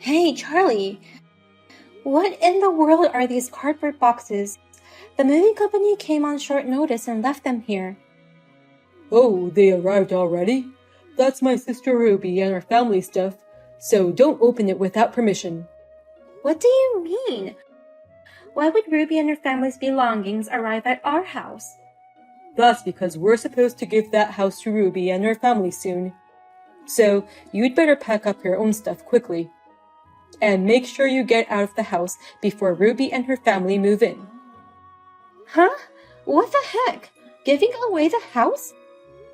Hey, Charlie, what in the world are these cardboard boxes? The moving company came on short notice and left them here. Oh, they arrived already? That's my sister Ruby and her family stuff, so don't open it without permission. What do you mean? Why would Ruby and her family's belongings arrive at our house? That's because we're supposed to give that house to Ruby and her family soon. So, you'd better pack up your own stuff quickly. And make sure you get out of the house before Ruby and her family move in. Huh? What the heck? Giving away the house?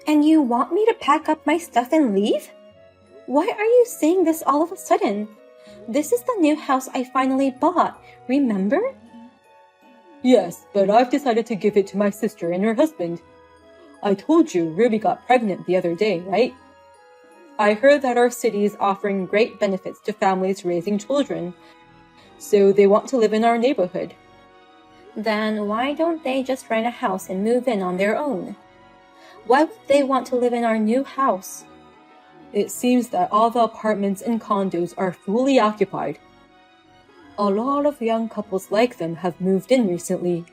And you want me to pack up my stuff and leave? Why are you saying this all of a sudden? This is the new house I finally bought, remember? Yes, but I've decided to give it to my sister and her husband. I told you Ruby got pregnant the other day, right? I heard that our city is offering great benefits to families raising children, so they want to live in our neighborhood. Then why don't they just rent a house and move in on their own? Why would they want to live in our new house? It seems that all the apartments and condos are fully occupied. A lot of young couples like them have moved in recently.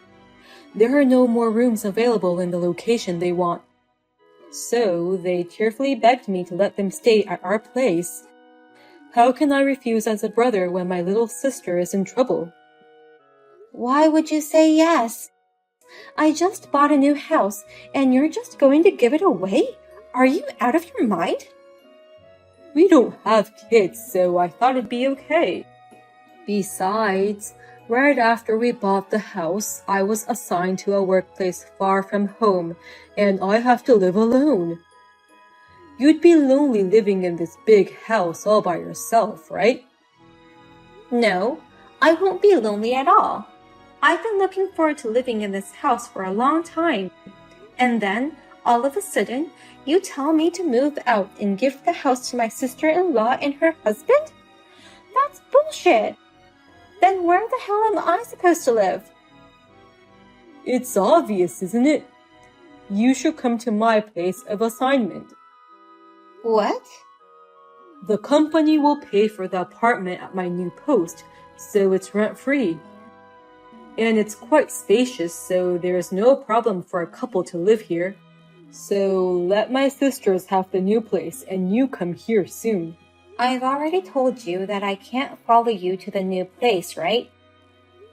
There are no more rooms available in the location they want. So they tearfully begged me to let them stay at our place. How can I refuse as a brother when my little sister is in trouble? Why would you say yes? I just bought a new house and you're just going to give it away? Are you out of your mind? We don't have kids, so I thought it'd be okay. Besides, right after we bought the house, I was assigned to a workplace far from home, and I have to live alone. You'd be lonely living in this big house all by yourself, right? No, I won't be lonely at all. I've been looking forward to living in this house for a long time. And then, all of a sudden, you tell me to move out and give the house to my sister-in-law and her husband? That's bullshit. Then where the hell am I supposed to live? It's obvious, isn't it? You should come to my place of assignment. What? The company will pay for the apartment at my new post, so it's rent-free. And it's quite spacious, so there's no problem for a couple to live here. So let my sisters have the new place and you come here soon. I've already told you that I can't follow you to the new place, right?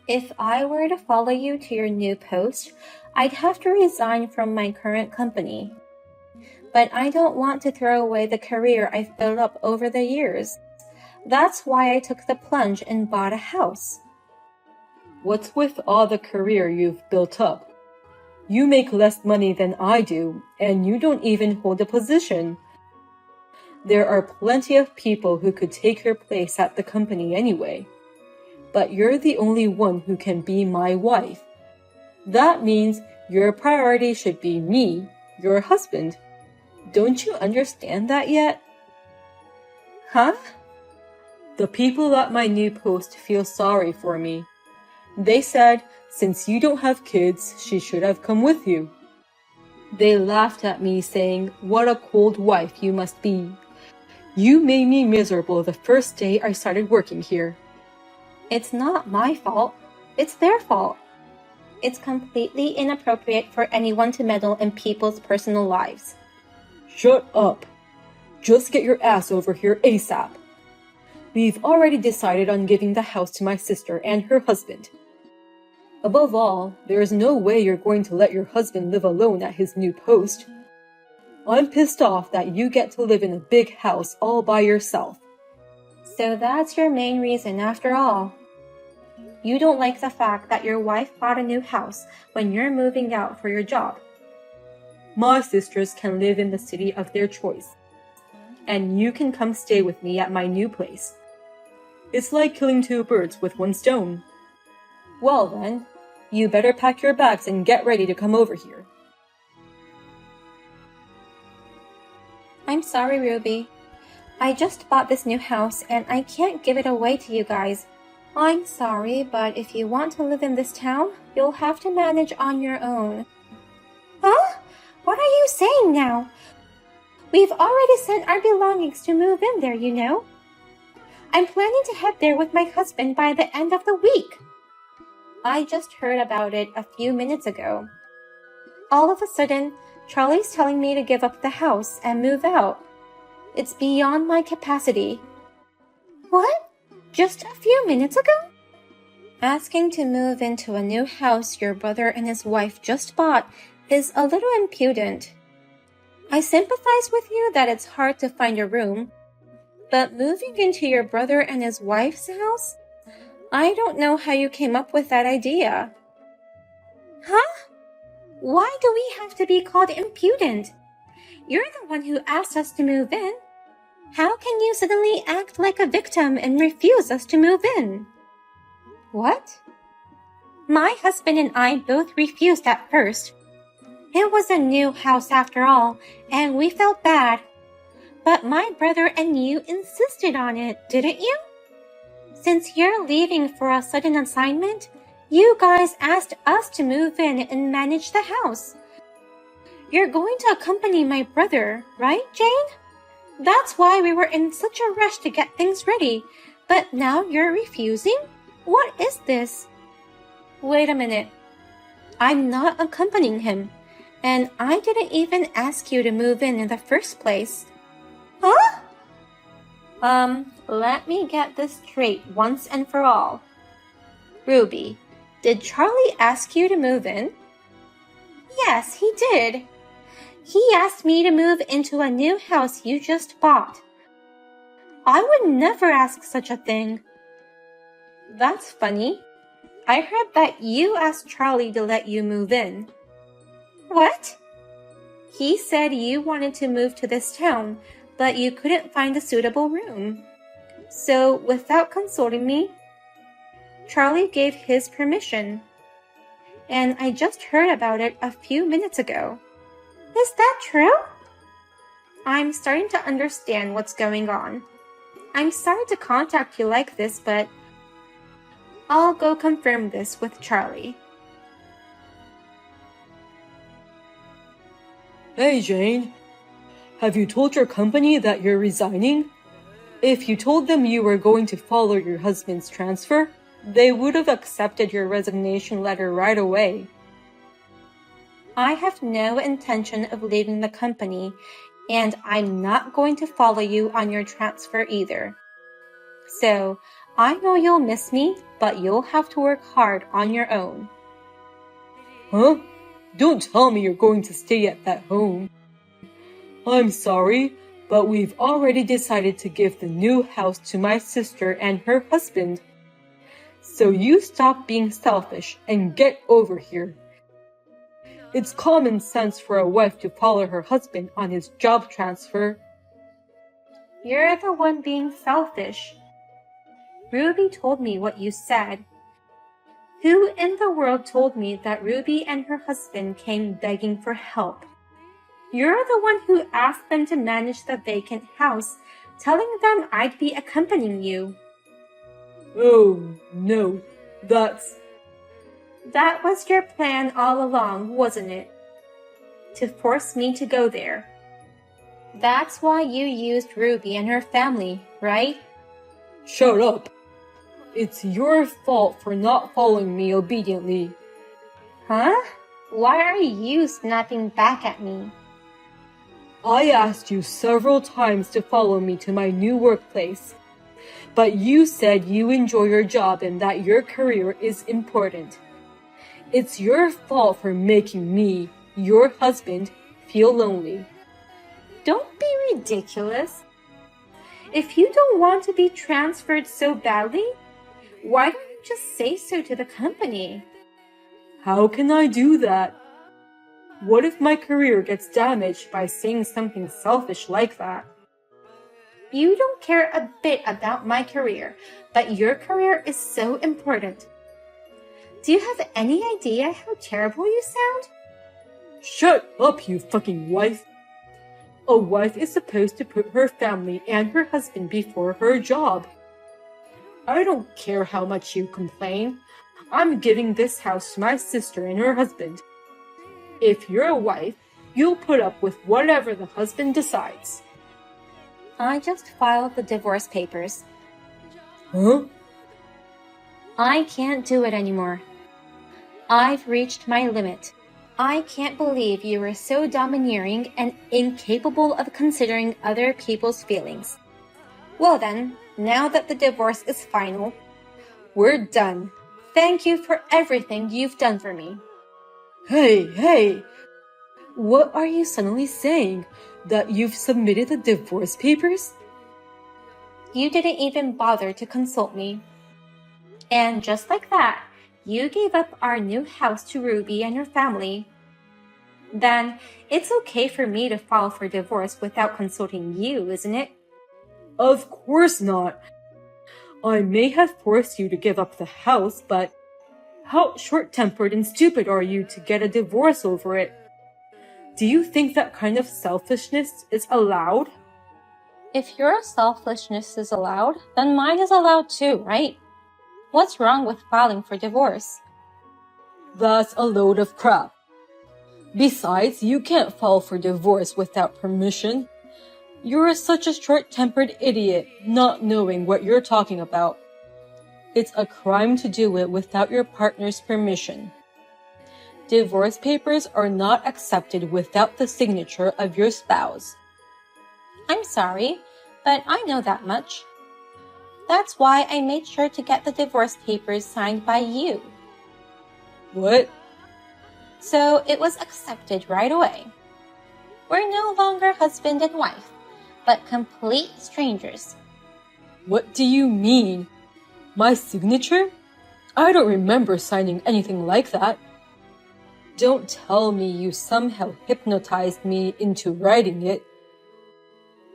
If I were to follow you to your new post, I'd have to resign from my current company. But I don't want to throw away the career I've built up over the years. That's why I took the plunge and bought a house. What's with all the career you've built up? You make less money than I do, and you don't even hold a position. There are plenty of people who could take your place at the company anyway. But you're the only one who can be my wife. That means your priority should be me, your husband. Don't you understand that yet? Huh? The people at my new post feel sorry for me. They said, since you don't have kids, she should have come with you. They laughed at me saying, what a cold wife you must be. You made me miserable the first day I started working here. It's not my fault. It's their fault. It's completely inappropriate for anyone to meddle in people's personal lives. Shut up. Just get your ass over here ASAP. We've already decided on giving the house to my sister and her husband. Above all, there is no way you're going to let your husband live alone at his new post. I'm pissed off that you get to live in a big house all by yourself. So that's your main reason after all. You don't like the fact that your wife bought a new house when you're moving out for your job. My sisters can live in the city of their choice, and you can come stay with me at my new place. It's like killing two birds with one stone. Well then, you better pack your bags and get ready to come over here. I'm sorry, Ruby. I just bought this new house and I can't give it away to you guys. I'm sorry, but if you want to live in this town, you'll have to manage on your own. Huh? What are you saying now? We've already sent our belongings to move in there, you know. I'm planning to head there with my husband by the end of the week. I just heard about it a few minutes ago. All of a sudden, Charlie's telling me to give up the house and move out. It's beyond my capacity. What? Just a few minutes ago? Asking to move into a new house your brother and his wife just bought is a little impudent. I sympathize with you that it's hard to find a room, but moving into your brother and his wife's house? I don't know how you came up with that idea. Huh? Why do we have to be called impudent? You're the one who asked us to move in. How can you suddenly act like a victim and refuse us to move in? What? My husband and I both refused at first. It was a new house after all, and we felt bad. But my brother and you insisted on it, didn't you? Since you're leaving for a sudden assignment, you guys asked us to move in and manage the house. You're going to accompany my brother, right, Jane? That's why we were in such a rush to get things ready. But now you're refusing? What is this? Wait a minute. I'm not accompanying him. And I didn't even ask you to move in the first place. Huh? Let me get this straight once and for all. Ruby, did Charlie ask you to move in? Yes, he did. He asked me to move into a new house you just bought. I would never ask such a thing. That's funny. I heard that you asked Charlie to let you move in. What? He said you wanted to move to this town, but you couldn't find a suitable room. So, without consulting me, Charlie gave his permission. And I just heard about it a few minutes ago. Is that true? I'm starting to understand what's going on. I'm sorry to contact you like this, but I'll go confirm this with Charlie. Hey, Jane. Have you told your company that you're resigning? If you told them you were going to follow your husband's transfer, they would have accepted your resignation letter right away. I have no intention of leaving the company, and I'm not going to follow you on your transfer either. So, I know you'll miss me, but you'll have to work hard on your own. Huh? Don't tell me you're going to stay at that home. I'm sorry, but we've already decided to give the new house to my sister and her husband. So you stop being selfish and get over here. It's common sense for a wife to follow her husband on his job transfer. You're the one being selfish. Ruby told me what you said. Who in the world told me that Ruby and her husband came begging for help? You're the one who asked them to manage the vacant house, telling them I'd be accompanying you. Oh, no, That was your plan all along, wasn't it? To force me to go there. That's why you used Ruby and her family, right? Shut up. It's your fault for not following me obediently. Huh? Why are you snapping back at me? I asked you several times to follow me to my new workplace, but you said you enjoy your job and that your career is important. It's your fault for making me, your husband, feel lonely. Don't be ridiculous. If you don't want to be transferred so badly, why don't you just say so to the company? How can I do that? What if my career gets damaged by saying something selfish like that? You don't care a bit about my career, but your career is so important. Do you have any idea how terrible you sound? Shut up, you fucking wife. A wife is supposed to put her family and her husband before her job. I don't care how much you complain. I'm giving this house to my sister and her husband. If you're a wife, you'll put up with whatever the husband decides. I just filed the divorce papers. Huh? I can't do it anymore. I've reached my limit. I can't believe you are so domineering and incapable of considering other people's feelings. Well then, now that the divorce is final, we're done. Thank you for everything you've done for me. Hey! What are you suddenly saying? That you've submitted the divorce papers? You didn't even bother to consult me. And just like that, you gave up our new house to Ruby and your family. Then it's okay for me to file for divorce without consulting you, isn't it? Of course not. I may have forced you to give up the house, but how short-tempered and stupid are you to get a divorce over it? Do you think that kind of selfishness is allowed? If your selfishness is allowed, then mine is allowed too, right? What's wrong with filing for divorce? That's a load of crap. Besides, you can't file for divorce without permission. You're such a short-tempered idiot, not knowing what you're talking about. It's a crime to do it without your partner's permission. Divorce papers are not accepted without the signature of your spouse. I'm sorry, but I know that much. That's why I made sure to get the divorce papers signed by you. What? So it was accepted right away. We're no longer husband and wife, but complete strangers. What do you mean? My signature? I don't remember signing anything like that. Don't tell me you somehow hypnotized me into writing it.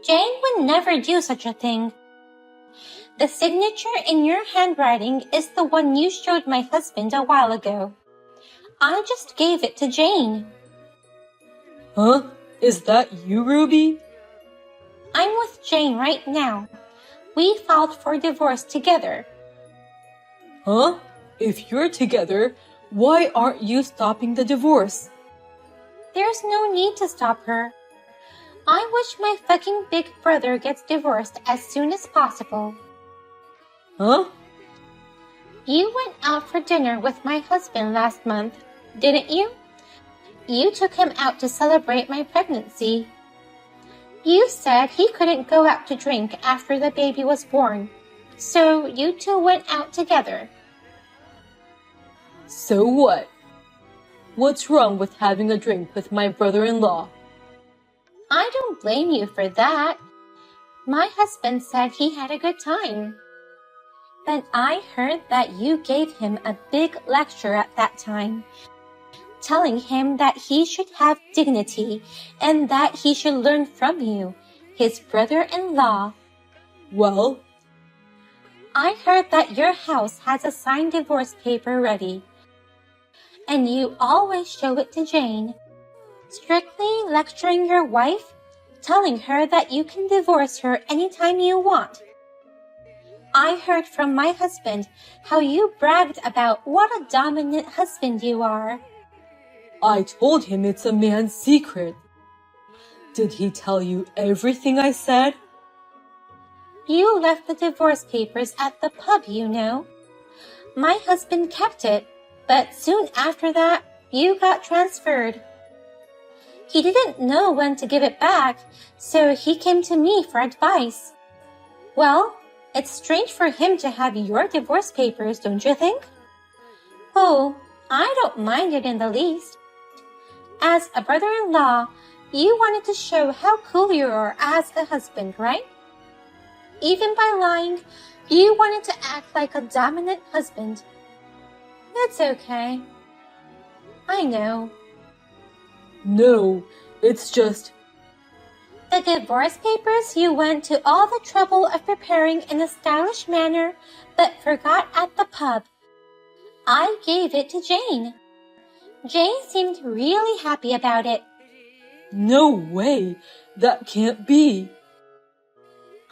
Jane would never do such a thing. The signature in your handwriting is the one you showed my husband a while ago. I just gave it to Jane. Huh? Is that you, Ruby? I'm with Jane right now. We filed for divorce together. Huh? If you're together, why aren't you stopping the divorce? There's no need to stop her. I wish my fucking big brother gets divorced as soon as possible. Huh? You went out for dinner with my husband last month, didn't you? You took him out to celebrate my pregnancy. You said he couldn't go out to drink after the baby was born, so you two went out together. So what? What's wrong with having a drink with my brother-in-law? I don't blame you for that. My husband said he had a good time. But I heard that you gave him a big lecture at that time, telling him that he should have dignity and that he should learn from you, his brother-in-law. Well, I heard that your house has a signed divorce paper ready, and you always show it to Jane, strictly lecturing your wife, telling her that you can divorce her anytime you want. I heard from my husband how you bragged about what a dominant husband you are. I told him it's a man's secret. Did he tell you everything I said? You left the divorce papers at the pub, you know. My husband kept it, but soon after that, you got transferred. He didn't know when to give it back, so he came to me for advice. Well, it's strange for him to have your divorce papers, don't you think? Oh, I don't mind it in the least. As a brother-in-law, you wanted to show how cool you are as a husband, right? Even by lying, you wanted to act like a dominant husband. It's okay. I know. No, it's just... The divorce papers you went to all the trouble of preparing in a stylish manner, but forgot at the pub. I gave it to Jane. Jane seemed really happy about it. No way! That can't be!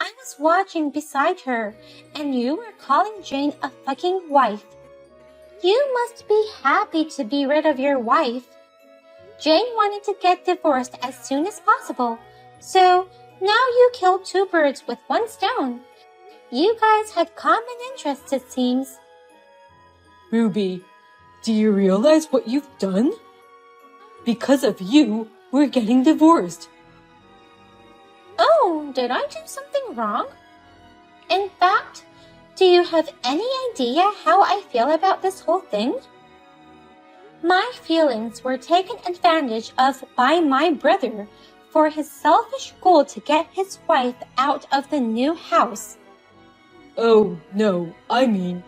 I was watching beside her, and you were calling Jane a fucking wife. You must be happy to be rid of your wife. Jane wanted to get divorced as soon as possible, so now you killed two birds with one stone. You guys had common interests, it seems. Ruby, do you realize what you've done? Because of you, we're getting divorced. Oh, did I do something wrong? In fact, do you have any idea how I feel about this whole thing? My feelings were taken advantage of by my brother for his selfish goal to get his wife out of the new house. Oh, no, I mean,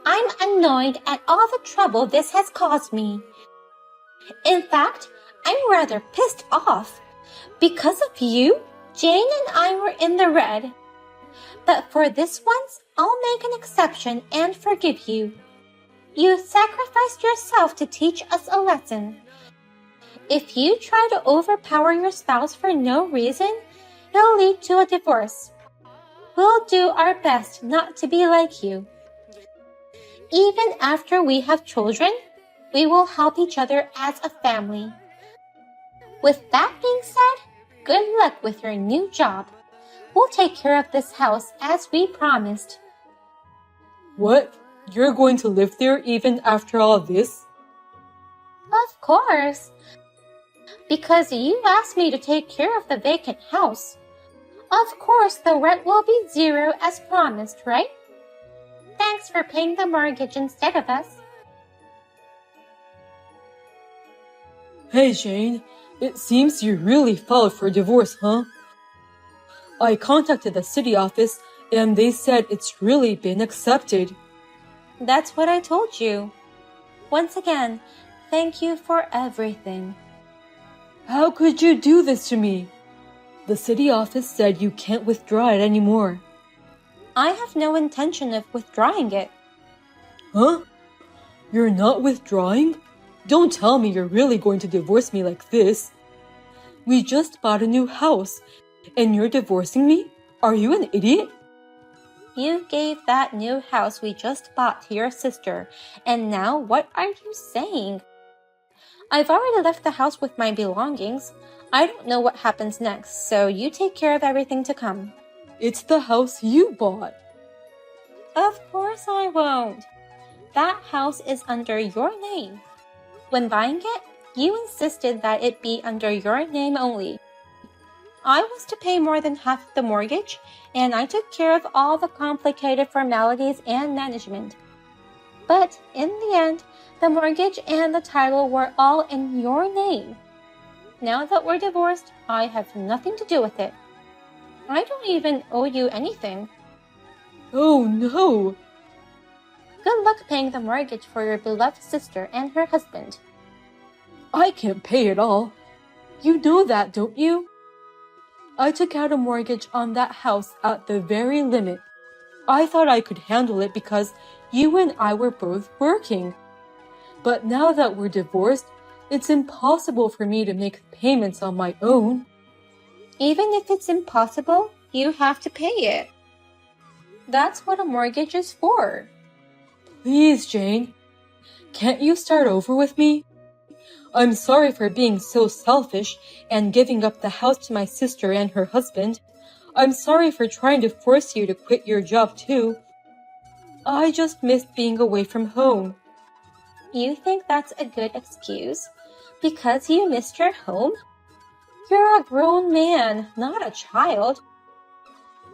I'm annoyed at all the trouble this has caused me. In fact, I'm rather pissed off. Because of you, Jane and I were in the red. But for this once, I'll make an exception and forgive you. You sacrificed yourself to teach us a lesson. If you try to overpower your spouse for no reason, it'll lead to a divorce. We'll do our best not to be like you. Even after we have children, we will help each other as a family. With that being said, good luck with your new job. We'll take care of this house as we promised. what? You're going to live there even after all this? Of course. Because you asked me to take care of the vacant house. Of course, the rent will be 0 as promised, right? Thanks for paying the mortgage instead of us. Hey, Jane, it seems you really filed for divorce, huh? I contacted the city office and they said it's really been accepted. That's what I told you. Once again, thank you for everything. How could you do this to me? The city office said you can't withdraw it anymore. I have no intention of withdrawing it. Huh? You're not withdrawing? Don't tell me you're really going to divorce me like this. We just bought a new house, and you're divorcing me? Are you an idiot? You gave that new house we just bought to your sister, and now what are you saying? I've already left the house with my belongings. I don't know what happens next, so you take care of everything to come. It's the house you bought. Of course I won't. That house is under your name. When buying it, you insisted that it be under your name only. I was to pay more than half the mortgage, and I took care of all the complicated formalities and management. But in the end, the mortgage and the title were all in your name. Now that we're divorced, I have nothing to do with it. I don't even owe you anything. Oh no! Good luck paying the mortgage for your beloved sister and her husband. I can't pay it all. You know that, don't you? I took out a mortgage on that house at the very limit. I thought I could handle it because you and I were both working. But now that we're divorced, it's impossible for me to make payments on my own. Even if it's impossible, you have to pay it. That's what a mortgage is for. Please, Jane. Can't you start over with me? I'm sorry for being so selfish and giving up the house to my sister and her husband. I'm sorry for trying to force you to quit your job too. I just missed being away from home. You think that's a good excuse? Because you missed your home? You're a grown man, not a child.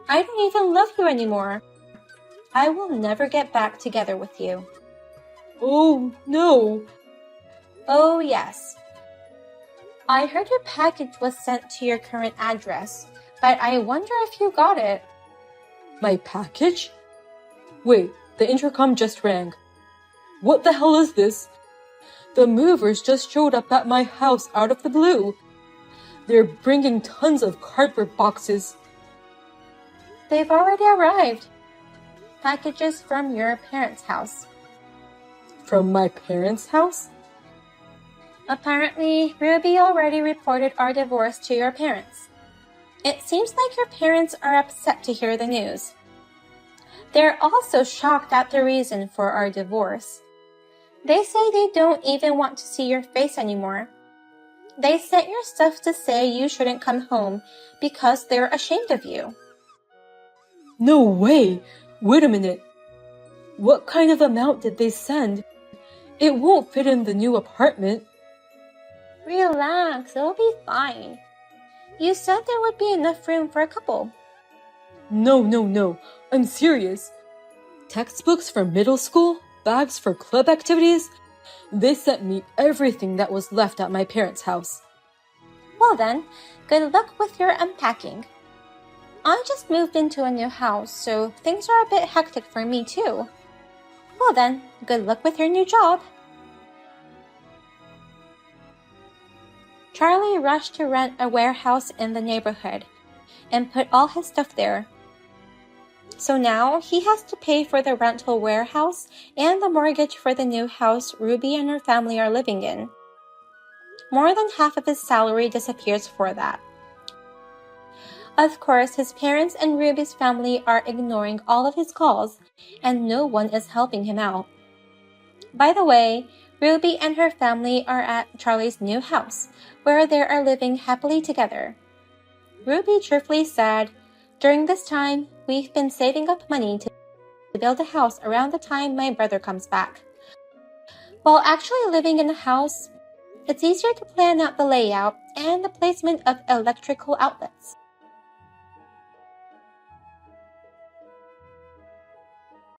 I don't even love you anymore. I will never get back together with you. Oh, no. Oh, yes. I heard your package was sent to your current address, but I wonder if you got it. My package? Wait, the intercom just rang. What the hell is this? The movers just showed up at my house out of the blue. They're bringing tons of cardboard boxes. They've already arrived. Packages from your parents' house. From my parents' house? Apparently, Ruby already reported our divorce to your parents. It seems like your parents are upset to hear the news. They're also shocked at the reason for our divorce. They say they don't even want to see your face anymore. They sent your stuff to say you shouldn't come home because they're ashamed of you. No way! Wait a minute. What kind of amount did they send? It won't fit in the new apartment. Relax, it'll be fine. You said there would be enough room for a couple. No. I'm serious. Textbooks for middle school, bags for club activities. They sent me everything that was left at my parents' house. Well then, good luck with your unpacking. I just moved into a new house, so things are a bit hectic for me too. Well then, good luck with your new job. Charlie rushed to rent a warehouse in the neighborhood and put all his stuff there. So now he has to pay for the rental warehouse and the mortgage for the new house Ruby and her family are living in. More than half of his salary disappears for that. Of course, his parents and Ruby's family are ignoring all of his calls, and no one is helping him out. By the way, Ruby and her family are at Charlie's new house, where they are living happily together. Ruby cheerfully said, "During this time, we've been saving up money to build a house around the time my brother comes back. While actually living in a house, it's easier to plan out the layout and the placement of electrical outlets.